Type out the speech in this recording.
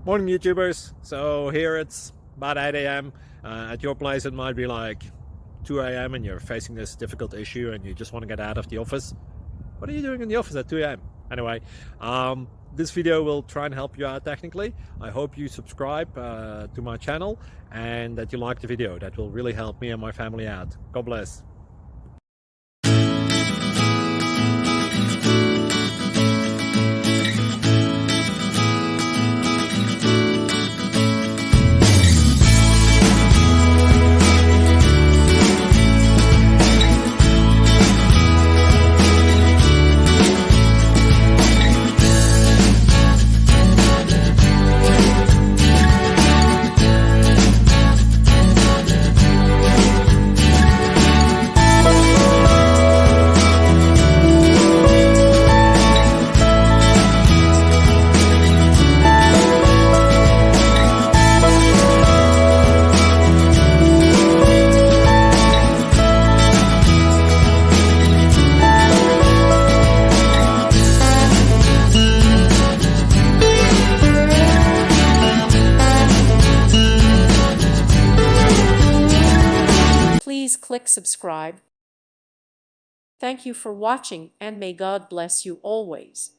Morning YouTubers. So here it's about 8 a.m. At your place it might be like 2 a.m. and you're facing this difficult issue and you just want to get out of the office. What are you doing in the office at 2 a.m.? Anyway, this video will try and help you out technically. I hope you subscribe to my channel and that you like the video. That will really help me and my family out. God bless. Please click subscribe. Thank you for watching and may God bless you always.